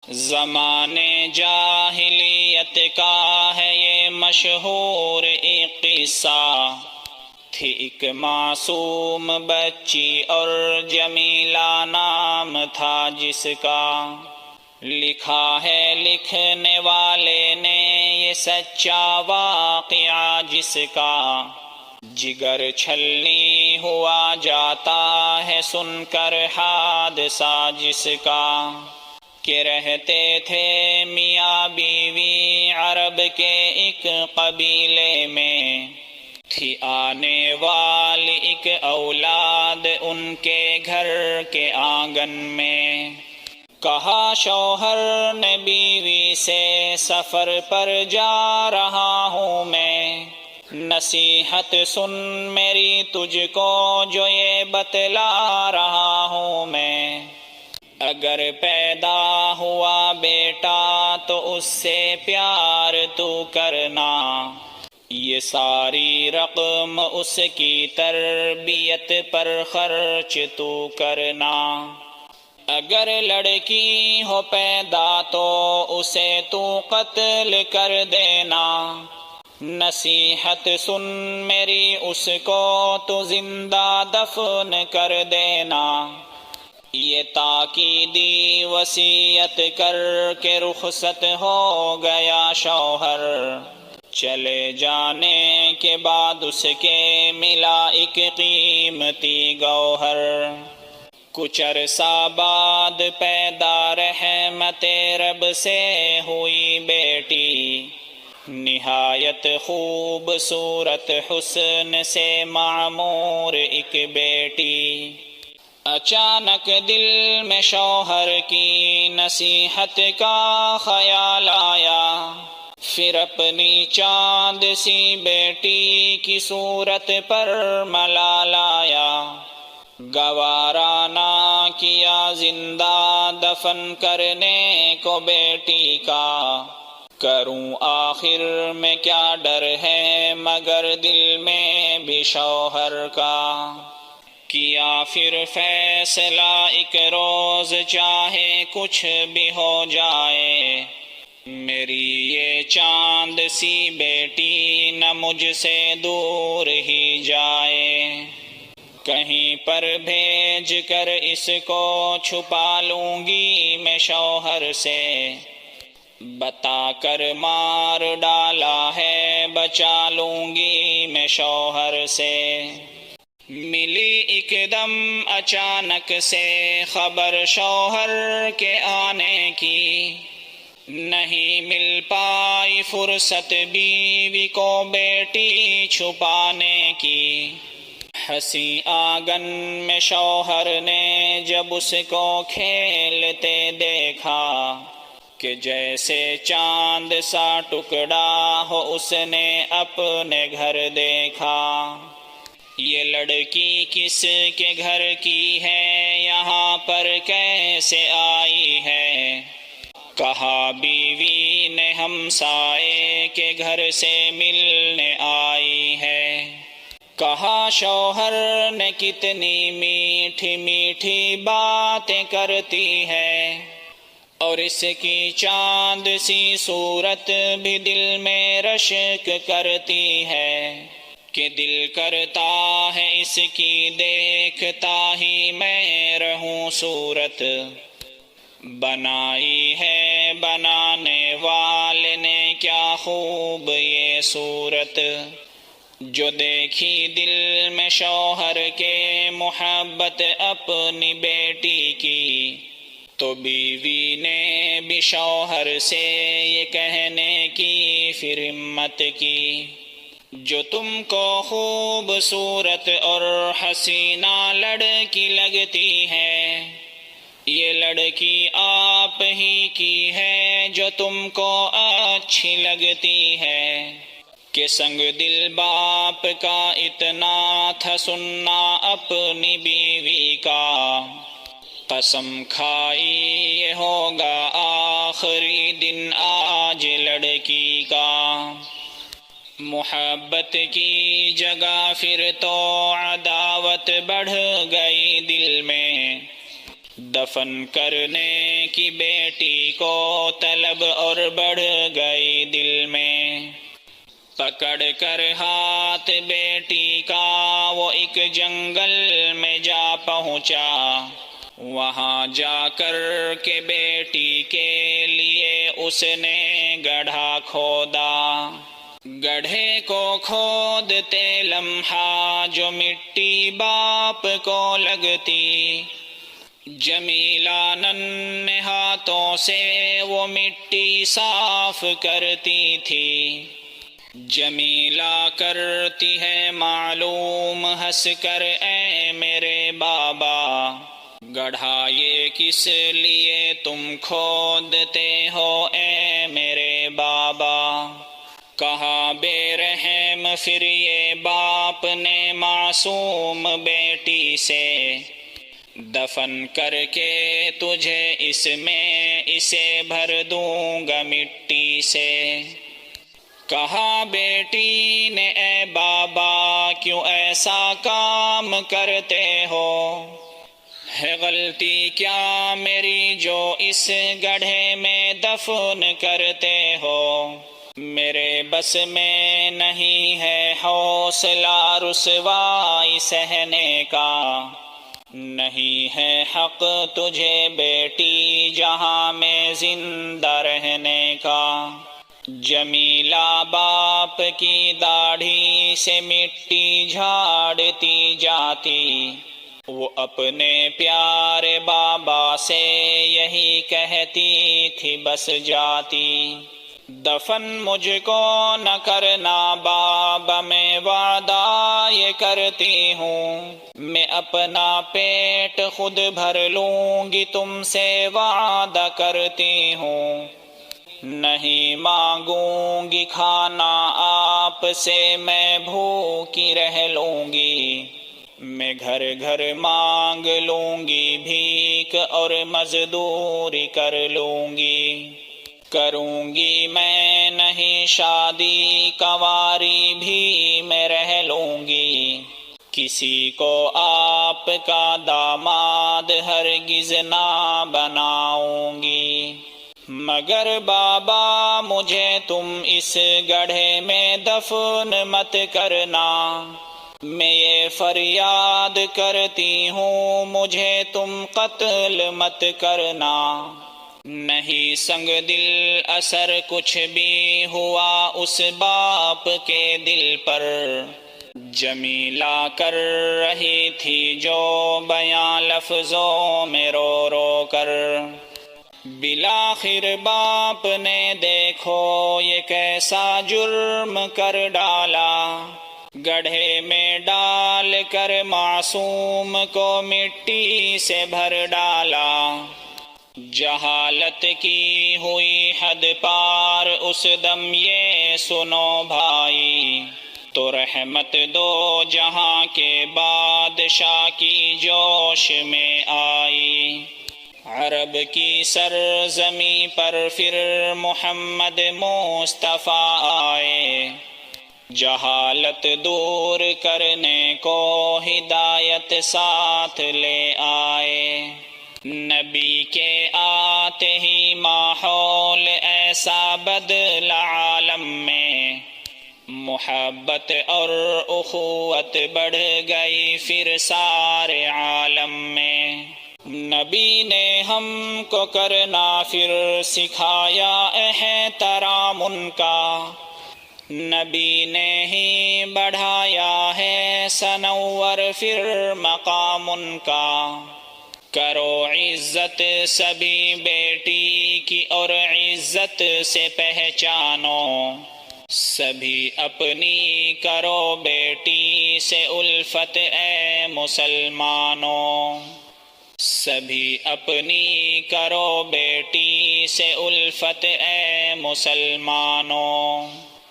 زمانے جاہلیت کا ہے یہ مشہور ایک قصہ، تھی ایک معصوم بچی اور جمیلہ نام تھا جس کا۔ لکھا ہے لکھنے والے نے یہ سچا واقعہ جس کا، جگر چھلنی ہوا جاتا ہے سن کر حادثہ جس کا۔ کہ رہتے تھے میاں بیوی عرب کے ایک قبیلے میں، تھی آنے والی ایک اولاد ان کے گھر کے آنگن میں۔ کہا شوہر نے بیوی سے سفر پر جا رہا ہوں میں، نصیحت سن میری تجھ کو جو یہ بتلا رہا ہوں میں۔ اگر پیدا ہوا بیٹا تو اس سے پیار تو کرنا، یہ ساری رقم اس کی تربیت پر خرچ تو کرنا۔ اگر لڑکی ہو پیدا تو اسے تو قتل کر دینا، نصیحت سن میری اس کو تو زندہ دفن کر دینا۔ یہ تاکیدی وصیت کر کے رخصت ہو گیا شوہر، چلے جانے کے بعد اس کے ملا ایک قیمتی گوہر۔ کچھ عرصہ بعد پیدا رحمت رب سے ہوئی بیٹی، نہایت خوبصورت حسن سے معمور ایک بیٹی۔ اچانک دل میں شوہر کی نصیحت کا خیال آیا، پھر اپنی چاند سی بیٹی کی صورت پر ملال آیا۔ گوارا نہ کیا زندہ دفن کرنے کو بیٹی کا، کروں آخر میں کیا ڈر ہے مگر دل میں بھی شوہر کا۔ کیا پھر فیصلہ ایک روز چاہے کچھ بھی ہو جائے، میری یہ چاند سی بیٹی نہ مجھ سے دور ہی جائے۔ کہیں پر بھیج کر اس کو چھپا لوں گی میں شوہر سے، بتا کر مار ڈالا ہے بچا لوں گی میں شوہر سے۔ ملی ایک دم اچانک سے خبر شوہر کے آنے کی، نہیں مل پائی فرصت بیوی کو بیٹی چھپانے کی۔ ہنسی آنگن میں شوہر نے جب اس کو کھیلتے دیکھا، کہ جیسے چاند سا ٹکڑا ہو اس نے اپنے گھر دیکھا۔ یہ لڑکی کس کے گھر کی ہے، یہاں پر کیسے آئی ہے؟ کہا بیوی نے ہمسائے کے گھر سے ملنے آئی ہے۔ کہا شوہر نے کتنی میٹھی میٹھی باتیں کرتی ہے، اور اس کی چاند سی صورت بھی دل میں رشک کرتی ہے، کہ دل کرتا ہے اس کی دیکھتا ہی میں رہوں صورت۔ بنائی ہے بنانے والے نے کیا خوب یہ صورت، جو دیکھی دل میں شوہر کے محبت اپنی بیٹی کی، تو بیوی نے بھی شوہر سے یہ کہنے کی پھر ہمت کی، جو تم کو خوبصورت اور حسینہ لڑکی لگتی ہے، یہ لڑکی آپ ہی کی ہے جو تم کو اچھی لگتی ہے۔ کہ سنگ دل باپ کا اتنا تھا سننا اپنی بیوی کا، قسم کھائی یہ ہوگا آخری دن آج لڑکی کا۔ محبت کی جگہ پھر تو عداوت بڑھ گئی دل میں، دفن کرنے کی بیٹی کو طلب اور بڑھ گئی دل میں، پکڑ کر ہاتھ بیٹی کا وہ ایک جنگل میں جا پہنچا، وہاں جا کر کے بیٹی کے لیے اس نے گڑھا کھودا، گڑھے کو کھودتے لمحہ جو مٹی باپ کو لگتی، جمیلہ ننھے ہاتھوں سے وہ مٹی صاف کرتی تھی، جمیلہ کرتی ہے معلوم ہنس کر اے میرے بابا، گڑھا یہ کس لیے تم کھودتے ہو اے میرے بابا؟ کہا بے رحم پھر یہ باپ نے معصوم بیٹی سے، دفن کر کے تجھے اس میں اسے بھر دوں گا مٹی سے۔ کہا بیٹی نے اے بابا کیوں ایسا کام کرتے ہو، ہے غلطی کیا میری جو اس گڑھے میں دفن کرتے ہو، میرے بس میں نہیں ہے حوصلہ رسوائی سہنے کا، نہیں ہے حق تجھے بیٹی جہاں میں زندہ رہنے کا۔ جمیلہ باپ کی داڑھی سے مٹی جھاڑتی جاتی، وہ اپنے پیارے بابا سے یہی کہتی تھی بس جاتی، دفن مجھ کو نہ کرنا بابا میں وعدہ یہ کرتی ہوں، میں اپنا پیٹ خود بھر لوں گی تم سے وعدہ کرتی ہوں، نہیں مانگوں گی کھانا آپ سے میں بھوکی رہ لوں گی، میں گھر گھر مانگ لوں گی بھیک اور مزدوری کر لوں گی، کروں گی میں نہیں شادی کنواری بھی میں رہ لوں گی، کسی کو آپ کا داماد ہرگز نہ بناؤں گی، مگر بابا مجھے تم اس گڑھے میں دفن مت کرنا، میں یہ فریاد کرتی ہوں مجھے تم قتل مت کرنا، نہیں سنگ دل اثر کچھ بھی ہوا اس باپ کے دل پر، جمیلہ کر رہی تھی جو بیاں لفظوں میں رو رو کر، بالآخر باپ نے دیکھو یہ کیسا جرم کر ڈالا، گڑھے میں ڈال کر معصوم کو مٹی سے بھر ڈالا، جہالت کی ہوئی حد پار اس دم یہ سنو بھائی، تو رحمت دو جہاں کے بادشاہ کی جوش میں آئی، عرب کی سرزمیں پر پھر محمد مصطفیٰ آئے، جہالت دور کرنے کو ہدایت ساتھ لے آئے، نبی کے آتے ہی ماحول ایسا بدلا عالم میں، محبت اور اخوت بڑھ گئی پھر سارے عالم میں، نبی نے ہم کو کرنا پھر سکھایا احترام ان کا، نبی نے ہی بڑھایا ہے سنور پھر مقام ان کا، کرو عزت سبھی بیٹی کی اور عزت سے پہچانو، سبھی اپنی کرو بیٹی سے الفت اے مسلمانوں، سبھی اپنی کرو بیٹی سے الفت اے مسلمانوں۔